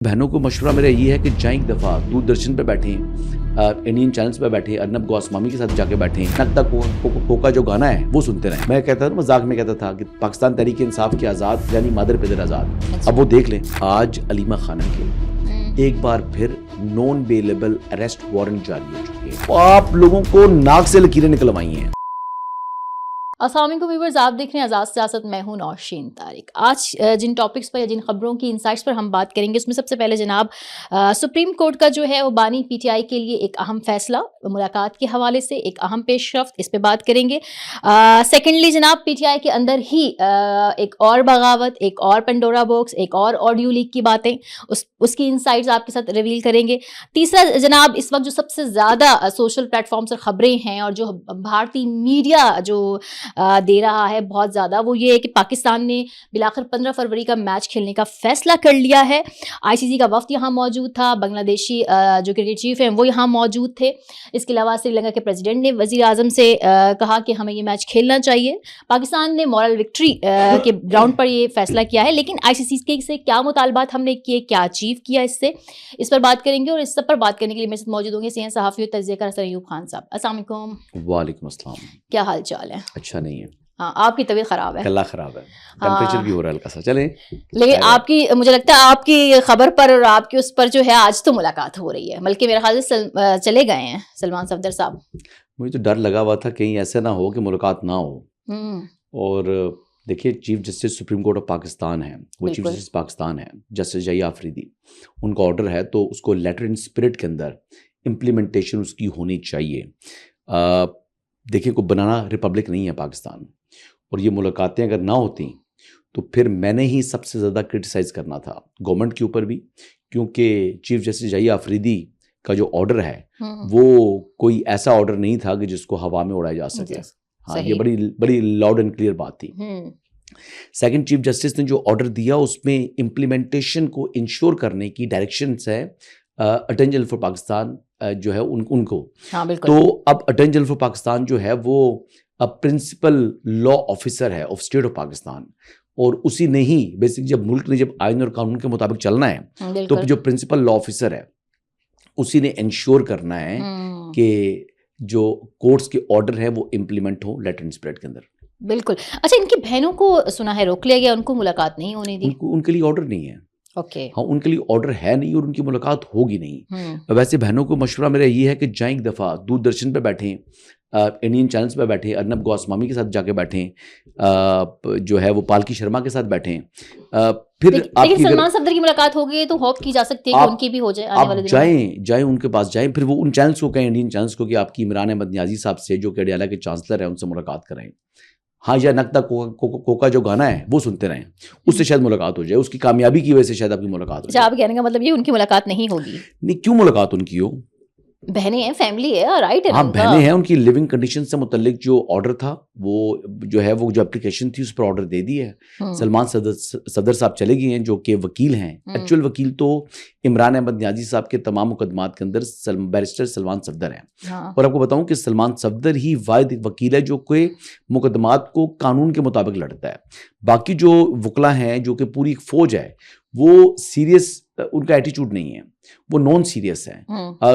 बहनों को मशवरा मेरा ये है कि जाएं एक दफ़ा दूरदर्शन पे बैठें, इंडियन चैनल्स पे बैठें, अर्नब गोस्वामी के साथ जाके बैठें, नकता कोका जो गाना है वो सुनते रहें। मैं कहता था, मजाक में कहता था कि पाकिस्तान तहरीक इंसाफ के आज़ाद यानी मादर पिदर आज़ाद। अब वो देख लें, आज अलीमा खाना के एक बार फिर नॉन बेलेबल अरेस्ट वारंट जारी हो चुके हैं। आप लोगों को नाक से लकीरें निकलवाई हैं। अस्सलाम वालेकुम व्यूअर्स, आप देख रहे हैं आज़ाद सियासत। मैं हूं नौशीन तारिक। आज जिन टॉपिक्स पर या जिन खबरों की इंसाइट्स पर हम बात करेंगे उसमें सबसे पहले जनाब सुप्रीम कोर्ट का जो है वो बानी पीटीआई के लिए एक अहम फैसला, मुलाकात के हवाले से एक अहम पेशरफ्त, इस पे बात करेंगे। सेकेंडली जनाब पीटीआई के अंदर ही एक और बगावत, एक और पेंडोरा बॉक्स, एक और ऑडियो लीक की बातें, उसकी इंसाइट्स आपके साथ रिवील करेंगे। तीसरा जनाब, इस वक्त जो सबसे ज़्यादा सोशल प्लेटफॉर्म से खबरें हैं और जो भारतीय मीडिया जो दे रहा है बहुत ज़्यादा, वो ये है कि पाकिस्तान ने बिलाखिर 15 फरवरी का मैच खेलने का फैसला कर लिया है। आईसीसी का वफ्द यहाँ मौजूद था, बांग्लादेशी जो क्रिकेट चीफ हैं वो यहाँ मौजूद थे। इसके अलावा श्रीलंका के प्रेसिडेंट ने वज़ीर आज़म से कहा कि हमें ये मैच खेलना चाहिए। पाकिस्तान ने मॉरल विक्ट्री के ग्राउंड पर ये फैसला किया है, लेकिन आईसीसी से क्या मुतालबात हमने किए, क्या अचीव किया, इस पर बात करेंगे। और इस सब पर बात करने के लिए मेरे साथ मौजूद होंगे सीनियर सहाफ़ी और तजज़ियाकार सर अयूब खान साहब। अस्सलाम वालेकुम। वालेकुम अस्सलाम। क्या हाल चाल है? अच्छा नहीं है। हाँ, आपकी तबीयत खराब है। गला खराब है, टेम्परेचर भी हो रहा है हल्का सा। चले, लेकिन आपकी, मुझे लगता है आपकी खबर पर और आपकी उस पर जो है आज तो मुलाकात हो रही है, बल्कि मेरे ख्याल से चले गए हैं सलमान सफदर साहब। मुझे तो डर लगा हुआ था कहीं ऐसा ना हो कि मुलाकात ना हो। और देखिए, chief justice supreme court of Pakistan है, वो चीफ जस्टिस पाकिस्तान है, जस्टिस जया अफरीदी। उनका ऑर्डर है तो उसको लेटर इन स्पिरिट के अंदर इम्प्लीमेंटेशन उसकी होनी चाहिए। देखिए, कोई बनाना रिपब्लिक नहीं है पाकिस्तान, और ये मुलाकातें अगर ना होती तो फिर मैंने ही सबसे ज़्यादा क्रिटिसाइज़ करना था गवर्नमेंट के ऊपर भी, क्योंकि चीफ जस्टिस जया अफरीदी का जो ऑर्डर है वो कोई ऐसा ऑर्डर नहीं था कि जिसको हवा में उड़ाया जा सके। हाँ, ये बड़ी लाउड एंड क्लियर बात थी। सेकंड, चीफ जस्टिस ने जो ऑर्डर दिया उसमें इम्प्लीमेंटेशन को इंश्योर करने की डायरेक्शंस है अटॉर्नी जनरल फॉर पाकिस्तान जो है उनको। हाँ, तो अब अटॉर्नी जनरल फॉर पाकिस्तान जो है वो प्रिंसिपल लॉ ऑफिसर है ऑफ स्टेट ऑफ पाकिस्तान, और उसी ने ही बेसिक जब मुल्क ने जब आइन और कानून के मुताबिक चलना है तो जो प्रिंसिपल लॉ ऑफिसर है उसी ने इंश्योर करना है कि जो कोर्ट्स के ऑर्डर है वो इम्प्लीमेंट हो लेटर इन स्पिरिट के अंदर। बिल्कुल। अच्छा, इनकी बहनों को सुना है रोक लिया गया, उनको मुलाकात नहीं होने दी? उनके लिए ऑर्डर नहीं है। ओके। हाँ, उनके लिए ऑर्डर है नहीं और उनकी मुलाकात होगी नहीं। वैसे बहनों को मशवरा मेरा ये है कि जाएं एक दफ़ा दूरदर्शन पे बैठें, इंडियन चैनल्स पे बैठें, अर्नब गोस्वामी के साथ जाके बैठें, जो है वो पालकी शर्मा के साथ बैठें। फिर लेकिन सलमान सफदर की मुलाकात हो गई तो होप की जा सकती है कि उनकी भी हो जाए आने वाले दिनों में। जाएं उनके पास जाएं, फिर वो उन चैनल्स को कहें, इंडियन चैनल्स को, कि आपकी इमरान अहमद नियाजी साहब से जो कि अडियाला के चांसलर हैं उनसे मुलाकात कराएं। हाँ, या नकता कोका जो गाना है वो सुनते रहें, उससे शायद मुलाकात हो जाए। उसकी कामयाबी की वजह से शायद आपकी मुलाकात हो जाए। आप कहने का मतलब ये उनकी मुलाकात नहीं होगी? नहीं, क्यों मुलाकात उनकी हो? बहनें हैं, फैमिली है, राइट है। हाँ, बहनें हैं, उनकी लिविंग कंडीशन से मुतल्लिक जो ऑर्डर था वो जो है वो जो एप्लीकेशन थी उस पर ऑर्डर दे दी है। सलमान सफदर साहब चले गए हैं जो कि वकील हैं। एक्चुअल वकील तो इमरान अहमद नियाजी साहब के तमाम मुकदमात के अंदर बैरिस्टर सलमान सफदर हैं। हाँ। और आपको बताऊं कि सलमान सफदर ही वाहिद वकील है जो कि मुकदमात को कानून के मुताबिक लड़ता है। बाकी जो वकला हैं जो कि पूरी एक फौज है वो सीरियस, उनका एटीट्यूड नहीं है, वो नॉन सीरियस है।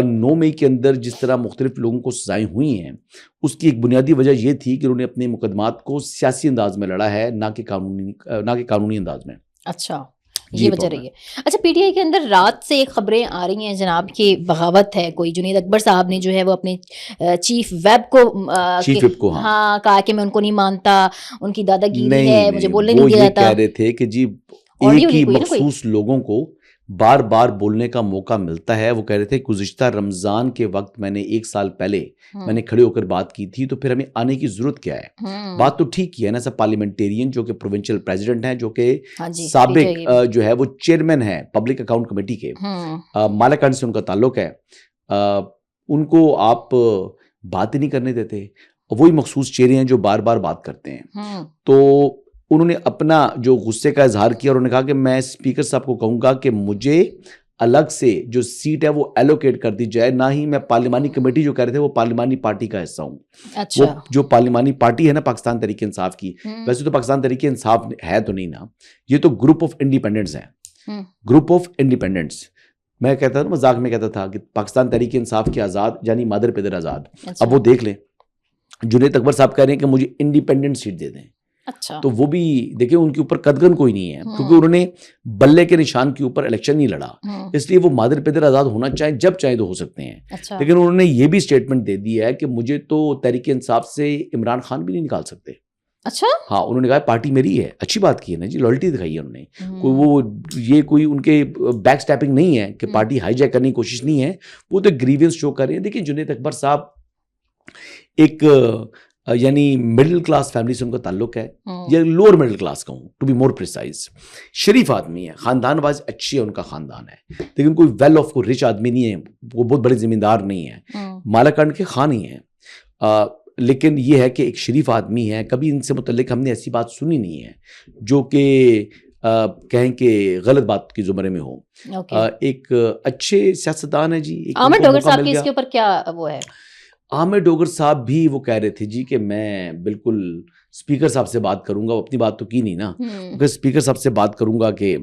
9 मई के अंदर जिस तरह मुख्तलिफ लोगों को सजाएं हुई हैं उसकी एक बुनियादी वजह यह थी कि उन्होंने अपने मुकदमात को सियासी अंदाज में लड़ा है, ना कि कानूनी अंदाज में। अच्छा, ये वजह रही है। अच्छा, पीटीआई के अंदर रात से खबरें आ रही हैं जनाब की बगावत है कोई। जुनेद अकबर साहब ने जो है वो अपने चीफ वेब को हाँ कहा कि मैं उनको नहीं मानता, उनकी दादागिरी है, मुझे बोलने नहीं दिया जाता। कह रहे थे कि जी एक ही मखसूस लोगों को बार बार बोलने का मौका मिलता है। वो कह रहे थे गुज़िश्ता रमज़ान के वक्त मैंने 1 साल पहले मैंने खड़े होकर बात की थी, तो फिर हमें आने की जरूरत क्या है? बात तो ठीक ही है ना। सब पार्लियामेंटेरियन जो कि प्रोविंशियल प्रेसिडेंट हैं, जो कि साबिक जो है वो चेयरमैन है पब्लिक अकाउंट कमेटी के, मालाकान से उनका ताल्लुक है, उनको आप बात ही नहीं करने देते। वही मखसूस चेहरे हैं जो बार बार बात करते हैं। तो उन्होंने अपना जो गुस्से का इजहार किया और उन्होंने कहा कि मैं स्पीकर साहब को कहूँगा कि मुझे अलग से जो सीट है वो एलोकेट कर दी जाए, ना ही मैं पार्लिमानी कमेटी जो कह रहे थे वो पार्लिमानी पार्टी का हिस्सा हूँ। अच्छा। वो जो पार्लिमानी पार्टी है ना पाकिस्तान तहरीक इंसाफ की, वैसे तो पाकिस्तान तहरीक इंसाफ है तो नहीं ना, ये तो ग्रुप ऑफ इंडिपेंडेंट्स हैं। Group of independents. मैं कहता था, मजाक में कहता था कि पाकिस्तान तहरीक इंसाफ के आज़ाद यानी मादर पिदर आज़ाद। अब वो देख लें, जुनैद अकबर साहब कह रहे हैं कि मुझे इंडिपेंडेंट सीट दे दें। अच्छा। तो वो भी देखिए, उनके ऊपर कदगन कोई नहीं है, क्योंकि उन्होंने बल्ले के निशान के ऊपर इलेक्शन नहीं लड़ा, इसलिए वो मादर पिदर आज़ाद होना चाहे जब चाहे तो हो सकते हैं। अच्छा। लेकिन उन्होंने ये भी स्टेटमेंट दे दिया है कि मुझे तो तहरीक इंसाफ से इमरान खान भी नहीं निकाल सकते। अच्छा। हाँ, उन्होंने कहा पार्टी मेरी है। अच्छी बात की है ना जी, लॉयल्टी दिखाई है उन्होंने। कोई वो ये कोई उनके बैक स्टैपिंग नहीं है कि पार्टी हाईजैक करने की कोशिश नहीं है, वो तो ग्रीवेंस शो कर रहे हैं। देखिए, जुनैद अकबर साहब एक यानी मिडिल क्लास फैमिली से उनका ताल्लुक है, या लोअर मिडिल क्लास का हूँ टू बी मोर प्रिसाइज। शरीफ आदमी है, खानदान वाइज अच्छी है उनका खानदान है, लेकिन कोई वेल ऑफ, कोई रिच आदमी नहीं है, वो बहुत बड़े जिम्मेदार नहीं है, मालाकंड के खान ही है। लेकिन ये है कि एक शरीफ आदमी है, कभी इनसे मुतल्लिक हमने ऐसी बात सुनी नहीं है जो कि कहें कि गलत बात की जुमरे में हो। एक अच्छे सियासतदान है जी। आमिर डोगर साहब की इसके ऊपर क्या वो है? आमिर डोगर साहब भी वो कह रहे थे जी कि मैं बिल्कुल स्पीकर साहब से बात करूंगा। वो अपनी बात तो की नहीं ना, अगर स्पीकर साहब से बात करूंगा कि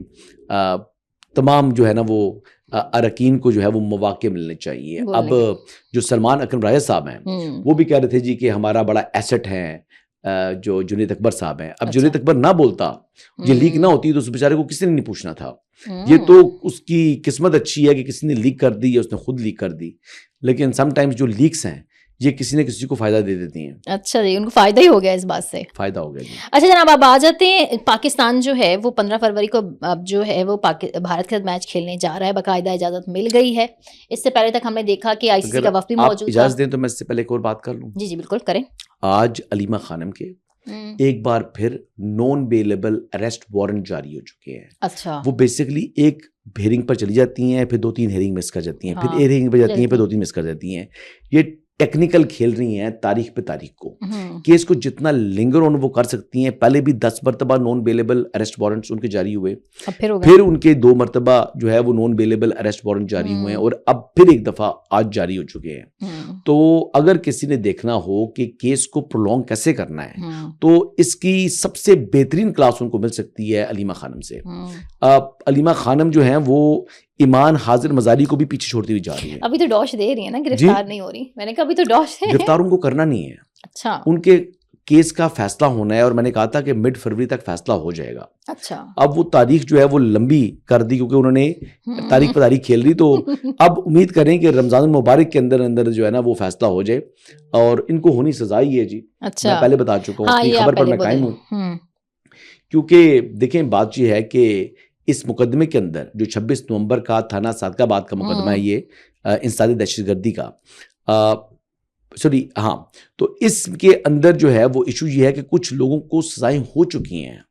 तमाम जो है ना वो अरकीन को जो है वो मौके मिलने चाहिए। अब जो सलमान अकरम राय साहब हैं वो भी कह रहे थे जी कि हमारा बड़ा एसेट है जो जुनैद अकबर साहब हैं। अब जुनैद अकबर ना बोलता, ये लीक ना होती तो उस बेचारे को किसी ने नहीं पूछना था। ये तो उसकी किस्मत अच्छी है कि किसी ने लीक कर दी या उसने खुद लीक कर दी। लेकिन समटाइम्स जो लीक्स हैं ये किसी न किसी को फायदा दे देती हैं। अच्छा जी, उनको फायदा ही हो गया इस बात से। फायदा हो गया जी। अच्छा जनाब, आप आ जाते हैं, पाकिस्तान जो है वो 15 फरवरी को अब जो है वो भारत के साथ मैच खेलने जा रहा है, बाकायदा इजाजत मिल गई है। इससे पहले तक हमने देखा कि आईसीसी का वफ्द भी मौजूद था। इजाजत दें तो मैं इससे पहले एक और बात कर लूं। जी जी बिल्कुल करें। आज अलीमा खानम के एक बार फिर नॉन बेलेबल अरेस्ट वारंट जारी हो चुके हैं। अच्छा। वो बेसिकली एक हेयरिंग पर चली जाती हैं, फिर 2-3 हेयरिंग मिस कर जाती हैं, फिर एक हेयरिंग पर जाती हैं, फिर 2-3 मिस कर जाती हैं। ये टेक्निकल खेल रही हैं तारीख पे तारीख को। केस को जितना लिंगर ऑन वो कर सकती हैं। पहले भी 10 मरतबा नॉन बेलेबल अरेस्ट वारंट्स उनके जारी हुए, फिर उनके 2 मरतबा जो है वो नॉन बेलेबल अरेस्ट वारंट जारी हुए हैं, और अब फिर एक दफा आज जारी हो चुके हैं। तो अगर किसी ने देखना हो कि केस को प्रोलॉन्ग कैसे करना है तो इसकी सबसे बेहतरीन क्लास उनको मिल सकती है अलीमा खानम से। अलीमा खानम जो है वो ईमान हाजिर मजारी को भी पीछे छोड़ती हुई जा रही है। अभी तो डॉश दे रही है ना, गिरफ्तार नहीं हो रही। मैंने कहा अभी तो डॉश है। गिरफ्तार उनको करना नहीं है। अच्छा। उनके केस का फैसला होना है, और मैंने कहा था कि मिड फरवरी तक फैसला हो जाएगा। अच्छा। अब वो तारीख जो है वो लंबी कर दी, क्योंकि उन्होंने तारीख पर तारीख खेल दी। तो अब उम्मीद करें कि रमजान मुबारक के अंदर अंदर जो है ना वो फैसला हो जाए, और इनको होनी सजा ही है जी। अच्छा। मैं पहले बता चुका हूँ, अपनी खबर पर मैं कायम हूँ। क्योंकि देखें, बात यह है कि इस मुकदमे के अंदर जो 26 नवंबर का थाना सादकाबाद का मुकदमा है, ये इंसानी दहशतगर्दी का, सॉरी हाँ, तो इसके अंदर जो है वो इशू ये है कि कुछ लोगों को सजाएं हो चुकी हैं।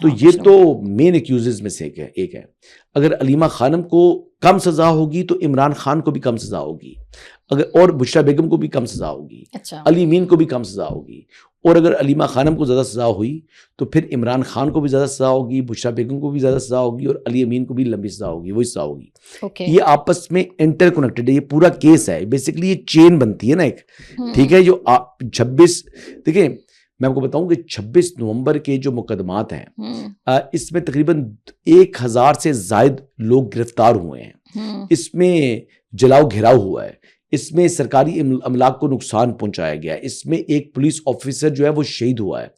तो ये तो मेन एक्यूजेस में से एक है। अगर अलीमा खानम को कम सजा होगी तो इमरान खान को भी कम सजा होगी, और बुशरा बेगम को भी कम सजा होगी। अच्छा। अली मीन को भी कम सजा होगी, और अगर अलीमा खानम को ज़्यादा सजा हुई तो फिर इमरान खान को भी ज़्यादा सजा होगी, बुशरा बेगम को भी ज़्यादा सजा होगी, और अली अमीन को भी लंबी सजा होगी, वही सजा होगी। ये आपस में इंटरकनेक्टेड है, ये पूरा केस है। बेसिकली ये चेन बनती है ना एक, ठीक है। जो 26 देखिए, मैं आपको बताऊं कि 26 नवंबर के जो मुकदमात हैं इसमें तकरीबन 1000 से ज़ायद लोग गिरफ्तार हुए हैं। इसमें जलाओ घेराव हुआ है, इसमें सरकारी अमलाक को नुकसान पहुंचाया गया, इसमें एक पुलिस ऑफिसर जो है वो शहीद हुआ है।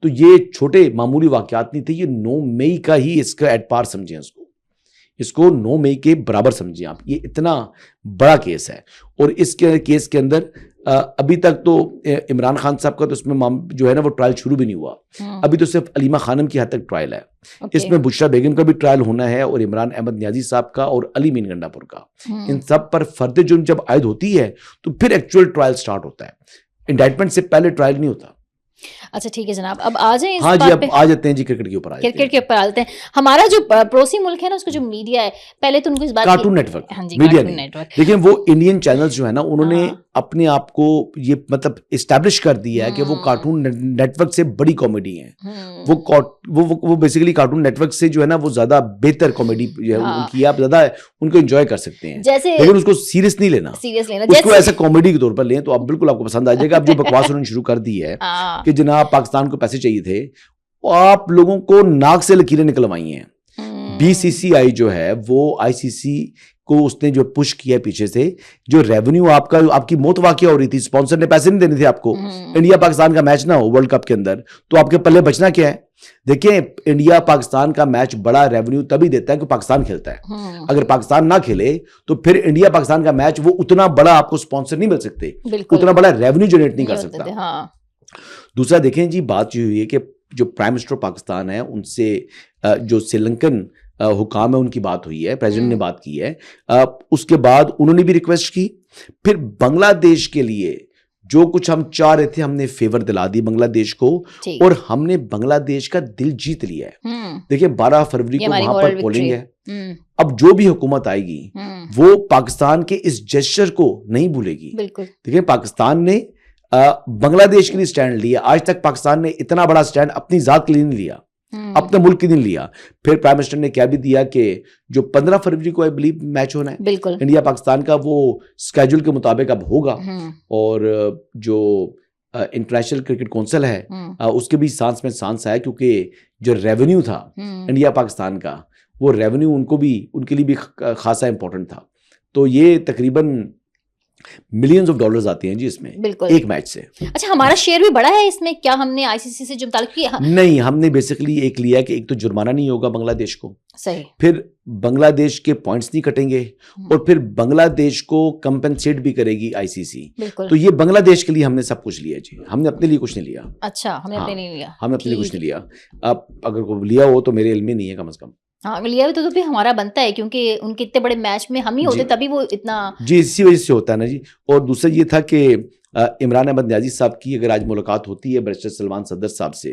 तो ये छोटे मामूली वाकयात नहीं थे, ये 9 मई का ही इसका एट पार समझें, इसको 9 मई के बराबर समझिए आप। ये इतना बड़ा केस है, और इसके केस के अंदर अभी तक तो इमरान खान साहब का तो इसमें जो है ना वो ट्रायल शुरू भी नहीं हुआ। अभी तो सिर्फ अलीमा खानम की हद तक ट्रायल है। इसमें बुशरा बेगम का भी ट्रायल होना है, और इमरान अहमद न्याजी साहब का, और अली मीन गंडापुर का। इन सब पर फर्द जुर्म जब आयद होती है तो फिर एक्चुअल ट्रायल स्टार्ट होता है। इंडाइटमेंट से पहले ट्रायल नहीं होता। अच्छा ठीक है जनाब, अब आ जाए। हाँ जी, अब आ जाते हैं जी क्रिकेट के ऊपर। क्रिकेट के ऊपर आ जाते हैं। हमारा जो पड़ोसी मुल्क है ना, उसका जो मीडिया है, पहले तो उनको इस बात कार्टून नेटवर्क, हाँ जी, मीडिया कार्टून नेटवर्क, देखिए वो इंडियन चैनल्स जो है ना उन्होंने अपने आप को ये मतलब इस्टेब्लिश कर दिया है कि वो कार्टून नेटवर्क से बड़ी कॉमेडी है। वो बेसिकली कार्टून नेटवर्क से जो है ना वो ज्यादा बेहतर कॉमेडी उनकी, आप ज्यादा उनको एंजॉय कर सकते हैं, लेकिन उसको सीरियस नहीं लेना। उसको ऐसा कॉमेडी के तौर पर लें तो आप बिल्कुल आपको पसंद आ जाएगा। अब जो बकवास उन्होंने शुरू कर दी है कि जनाब पाकिस्तान को पैसे चाहिए थे, आप लोगों को नाक से लकीरें निकलवाई हैं। बीसीसीआई जो है वो आईसीसी को उसने जो पुश किया पीछे से, जो रेवेन्यू आपका आपकी मौत वाकया हो रही थी, स्पॉन्सर ने पैसे नहीं देने थे आपको, इंडिया पाकिस्तान का मैच ना हो वर्ल्ड कप के अंदर, तो आपके पल्ले बचना क्या है? देखिए, इंडिया पाकिस्तान का मैच बड़ा रेवेन्यू तभी देता है कि पाकिस्तान खेलता है। अगर पाकिस्तान ना खेले तो फिर इंडिया पाकिस्तान का मैच वो उतना बड़ा आपको स्पॉन्सर नहीं मिल सकते, उतना बड़ा रेवेन्यू जनरेट नहीं कर सकता। हाँ। दूसरा देखें जी, बात ये हुई है कि जो प्राइम मिनिस्टर पाकिस्तान है उनसे जो श्रीलंकन हुकाम है उनकी बात हुई है, प्रेसिडेंट ने बात की है, उसके बाद उन्होंने भी रिक्वेस्ट की। फिर बांग्लादेश के लिए जो कुछ हम चाह रहे थे हमने फेवर दिला दी बांग्लादेश को, और हमने बांग्लादेश का दिल जीत लिया है। देखिए 12 फरवरी को वहां पर पोलिंग है। अब जो भी हुकूमत आएगी वो पाकिस्तान के इस जेस्चर को नहीं भूलेगी। देखिए, पाकिस्तान ने बांग्लादेश के लिए स्टैंड लिया। आज तक पाकिस्तान ने इतना बड़ा स्टैंड अपनी जात के लिए नहीं लिया, अपने मुल्क के लिए लिया। फिर प्राइम मिनिस्टर ने क्या भी दिया कि जो 15 फरवरी को आई बिलीव मैच होना है इंडिया पाकिस्तान का, वो स्केड्यूल के मुताबिक अब होगा। और जो इंटरनेशनल क्रिकेट काउंसिल है उसके भी सांस में सांस आया, क्योंकि जो रेवेन्यू था इंडिया पाकिस्तान का, वो रेवेन्यू उनके लिए भी खासा इंपॉर्टेंट था। तो ये तकरीबन मिलियंस ऑफ डॉलर्स आती हैं जी इसमें एक मैच से। अच्छा, हमारा शेयर भी बड़ा है इसमें क्या? हमने आईसीसी से जो मुताल्लिक किया नहीं, हमने बेसिकली एक लिया कि एक तो जुर्माना नहीं होगा बांग्लादेश को, सही, फिर बांग्लादेश के पॉइंट्स नहीं कटेंगे, और फिर बांग्लादेश को कंपेंसेट भी करेगी आईसीसी। तो ये बांग्लादेश के लिए हमने सब कुछ लिया जी, हमने अपने लिए कुछ नहीं लिया। अच्छा, हमने अपने लिए लिया, हमने अपने लिए कुछ नहीं लिया। अब अगर को लिया हो तो मेरे इल्म में नहीं है कम से कम। हाँ, लिया भी तो भी हमारा बनता है, क्योंकि उनके इतने बड़े मैच में हम ही होते तभी वो इतना जी, इसी वजह से होता है ना जी। और दूसरा ये था कि इमरान अहमद न्याजी साहब की अगर आज मुलाकात होती है बैरिस्टर सलमान सदर साहब से,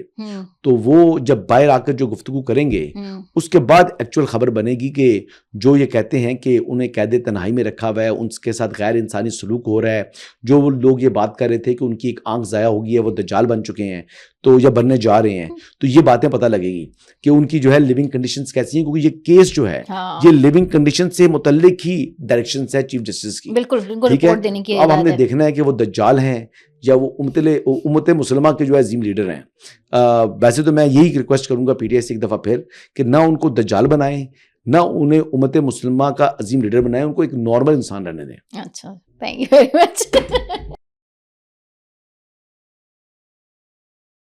तो वो जब बाहर आकर जो गुफ्तगू करेंगे उसके बाद एक्चुअल खबर बनेगी कि जो ये कहते हैं कि उन्हें कैद तन्हाई में रखा हुआ है, उनके साथ गैर इंसानी सलूक हो रहा है, जो वो लोग ये बात कर रहे थे कि उनकी एक आंख ज़ाया हो गई है, वो दज्जाल बन चुके हैं तो या बनने जा रहे हैं, तो ये बातें पता लगेगी कि उनकी जो है लिविंग कंडीशंस कैसी हैं, क्योंकि ये केस जो है ये लिविंग कंडीशन से मुतल्लिक ही डायरेक्शन है चीफ जस्टिस की। बिल्कुल, ठीक है। अब हमने देखना है कि वो दज्जाल हैं या वो उम्मत मुसलमा के जो है अजीम लीडर हैं। वैसे तो मैं यही रिक्वेस्ट करूंगा पीटीआई से एक दफ़ा फिर कि ना उनको दज्जाल बनाएं, ना उन्हें उम्मत मुसलमा का अजीम लीडर बनाएं, उनको एक नॉर्मल इंसान रहने दें। अच्छा, थैंक यू वेरी मच।